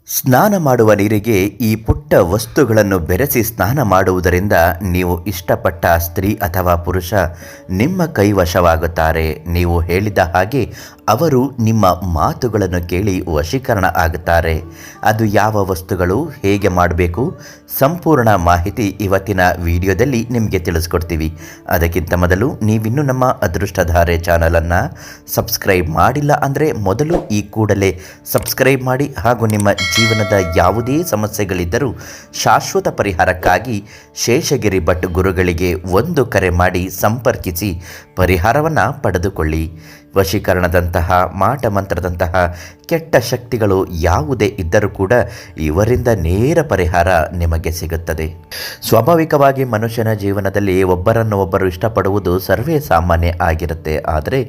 ಸ್ನಾನ ಮಾಡುವ ನೀರಿಗೆ ಈ ಪುಟ್ಟ ವಸ್ತುಗಳನ್ನು ಬೆರೆಸಿ ಸ್ನಾನ ಮಾಡುವುದರಿಂದ ನೀವು ಇಷ್ಟಪಟ್ಟ ಸ್ತ್ರೀ ಅಥವಾ ಪುರುಷ ನಿಮ್ಮ ಕೈವಶವಾಗುತ್ತಾರೆ. ನೀವು ಹೇಳಿದ ಹಾಗೆ ಅವರು ನಿಮ್ಮ ಮಾತುಗಳನ್ನು ಕೇಳಿ ವಶೀಕರಣ ಆಗುತ್ತಾರೆ. ಅದು ಯಾವ ವಸ್ತುಗಳು, ಹೇಗೆ ಮಾಡಬೇಕು, ಸಂಪೂರ್ಣ ಮಾಹಿತಿ ಇವತ್ತಿನ ವಿಡಿಯೋದಲ್ಲಿ ನಿಮಗೆ ತಿಳಿಸ್ಕೊಡ್ತೀವಿ. ಅದಕ್ಕಿಂತ ಮೊದಲು ನೀವಿನ್ನೂ ನಮ್ಮ ಅದೃಷ್ಟಧಾರೆ ಚಾನಲನ್ನು ಸಬ್ಸ್ಕ್ರೈಬ್ ಮಾಡಿಲ್ಲ ಅಂದರೆ ಮೊದಲು ಈ ಕೂಡಲೇ ಸಬ್ಸ್ಕ್ರೈಬ್ ಮಾಡಿ ಹಾಗೂ ನಿಮ್ಮ ಜೀವನದ ಯಾವುದೇ ಸಮಸ್ಯೆಗಳಿದ್ದರೂ ಶಾಶ್ವತ ಪರಿಹಾರಕ್ಕಾಗಿ ಶೇಷಗಿರಿ ಭಟ್ ಗುರುಗಳಿಗೆ ಒಂದು ಕರೆ ಮಾಡಿ ಸಂಪರ್ಕಿಸಿ ಪರಿಹಾರವನ್ನು ಪಡೆದುಕೊಳ್ಳಿ. ವಶೀಕರಣದಂತಹ ಮಾಟಮಂತ್ರದಂತಹ ಕೆಟ್ಟ ಶಕ್ತಿಗಳು ಯಾವುದೇ ಇದ್ದರೂ ಕೂಡ ಇವರಿಂದ ನೇರ ಪರಿಹಾರ ನಿಮಗೆ ಸಿಗುತ್ತದೆ. ಸ್ವಾಭಾವಿಕವಾಗಿ ಮನುಷ್ಯನ ಜೀವನದಲ್ಲಿ ಒಬ್ಬರನ್ನು ಒಬ್ಬರು ಇಷ್ಟಪಡುವುದು ಸರ್ವೇ ಸಾಮಾನ್ಯ ಆಗಿರುತ್ತೆ. ಆದರೆ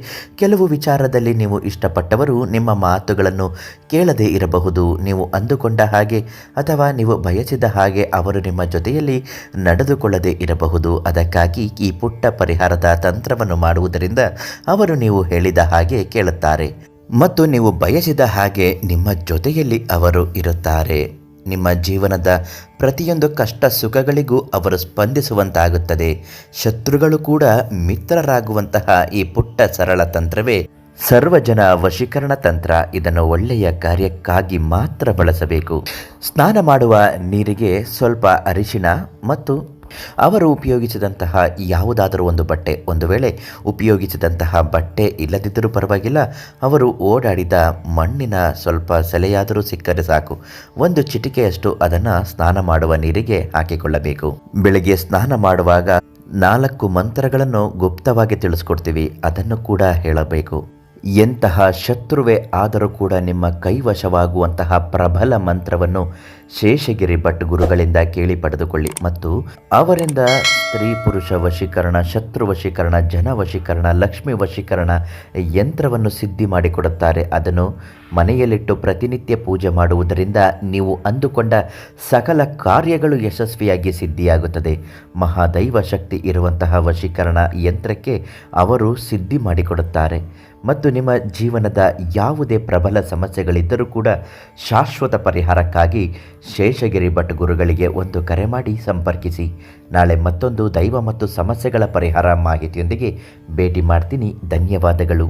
ಕೆಲವು ವಿಚಾರದಲ್ಲಿ ನೀವು ಇಷ್ಟಪಟ್ಟವರು ನಿಮ್ಮ ಮಾತುಗಳನ್ನು ಕೇಳದೇ ಇರಬಹುದು. ನೀವು ಅಂದುಕೊಂಡ ಹಾಗೆ ಅಥವಾ ನೀವು ಬಯಸಿದ ಹಾಗೆ ಅವರು ನಿಮ್ಮ ಜೊತೆಯಲ್ಲಿ ನಡೆದುಕೊಳ್ಳದೇ ಇರಬಹುದು. ಅದಕ್ಕಾಗಿ ಈ ಪುಟ್ಟ ಪರಿಹಾರದ ತಂತ್ರವನ್ನು ಮಾಡುವುದರಿಂದ ಅವರು ನೀವು ಹೇಳಿದ ಹಾಗೆ ಕೇಳುತ್ತಾರೆ ಮತ್ತು ನೀವು ಬಯಸಿದ ಹಾಗೆ ನಿಮ್ಮ ಜೊತೆಯಲ್ಲಿ ಅವರು ಇರುತ್ತಾರೆ. ನಿಮ್ಮ ಜೀವನದ ಪ್ರತಿಯೊಂದು ಕಷ್ಟ ಸುಖಗಳಿಗೂ ಅವರು ಸ್ಪಂದಿಸುವಂತಾಗುತ್ತದೆ. ಶತ್ರುಗಳು ಕೂಡ ಮಿತ್ರರಾಗುವಂತಹ ಈ ಪುಟ್ಟ ಸರಳ ತಂತ್ರವೇ ಸರ್ವಜನ ವಶೀಕರಣ ತಂತ್ರ. ಇದನ್ನು ಒಳ್ಳೆಯ ಕಾರ್ಯಕ್ಕಾಗಿ ಮಾತ್ರ ಬಳಸಬೇಕು. ಸ್ನಾನ ಮಾಡುವ ನೀರಿಗೆ ಸ್ವಲ್ಪ ಅರಿಶಿಣ ಮತ್ತು ಅವರು ಉಪಯೋಗಿಸಿದಂತಹ ಯಾವುದಾದರೂ ಒಂದು ಬಟ್ಟೆ, ಒಂದು ವೇಳೆ ಉಪಯೋಗಿಸಿದಂತಹ ಬಟ್ಟೆ ಇಲ್ಲದಿದ್ದರೂ ಪರವಾಗಿಲ್ಲ, ಅವರು ಓಡಾಡಿದ ಮಣ್ಣಿನ ಸ್ವಲ್ಪ ಸೆಲೆಯಾದರೂ ಸಿಕ್ಕರೆ ಸಾಕು, ಒಂದು ಚಿಟಿಕೆಯಷ್ಟು ಅದನ್ನು ಸ್ನಾನ ಮಾಡುವ ನೀರಿಗೆ ಹಾಕಿಕೊಳ್ಳಬೇಕು. ಬೆಳಗ್ಗೆ ಸ್ನಾನ ಮಾಡುವಾಗ 4 ಮಂತ್ರಗಳನ್ನು ಗುಪ್ತವಾಗಿ ತಿಳಿಸ್ಕೊಡ್ತೀವಿ, ಅದನ್ನು ಕೂಡ ಹೇಳಬೇಕು. ಎಂತಹ ಶತ್ರುವೇ ಆದರೂ ಕೂಡ ನಿಮ್ಮ ಕೈವಶವಾಗುವಂತಹ ಪ್ರಬಲ ಮಂತ್ರವನ್ನು ಶೇಷಗಿರಿ ಭಟ್ ಗುರುಗಳಿಂದ ಕೇಳಿ ಪಡೆದುಕೊಳ್ಳಿ ಮತ್ತು ಅವರಿಂದ ಸ್ತ್ರೀ ಪುರುಷ ವಶೀಕರಣ, ಶತ್ರು ವಶೀಕರಣ, ಜನ ವಶೀಕರಣ, ಲಕ್ಷ್ಮಿ ವಶೀಕರಣ ಯಂತ್ರವನ್ನು ಸಿದ್ಧಿ ಮಾಡಿಕೊಡುತ್ತಾರೆ. ಅದನ್ನು ಮನೆಯಲ್ಲಿಟ್ಟು ಪ್ರತಿನಿತ್ಯ ಪೂಜೆ ಮಾಡುವುದರಿಂದ ನೀವು ಅಂದುಕೊಂಡ ಸಕಲ ಕಾರ್ಯಗಳು ಯಶಸ್ವಿಯಾಗಿ ಸಿದ್ಧಿಯಾಗುತ್ತದೆ. ಮಹಾದೈವ ಶಕ್ತಿ ಇರುವಂತಹ ವಶೀಕರಣ ಯಂತ್ರಕ್ಕೆ ಅವರು ಸಿದ್ಧಿ ಮಾಡಿಕೊಡುತ್ತಾರೆ ಮತ್ತು ನಿಮ್ಮ ಜೀವನದ ಯಾವುದೇ ಪ್ರಬಲ ಸಮಸ್ಯೆಗಳಿದ್ದರೂ ಕೂಡ ಶಾಶ್ವತ ಪರಿಹಾರಕ್ಕಾಗಿ ಶೇಷಗಿರಿ ಭಟ್ ಗುರುಗಳಿಗೆ ಒಂದು ಕರೆ ಮಾಡಿ ಸಂಪರ್ಕಿಸಿ. ನಾಳೆ ಮತ್ತೊಂದು ದೈವ ಮತ್ತು ಸಮಸ್ಯೆಗಳ ಪರಿಹಾರ ಮಾಹಿತಿಯೊಂದಿಗೆ ಭೇಟಿ ಮಾಡ್ತೀನಿ. ಧನ್ಯವಾದಗಳು.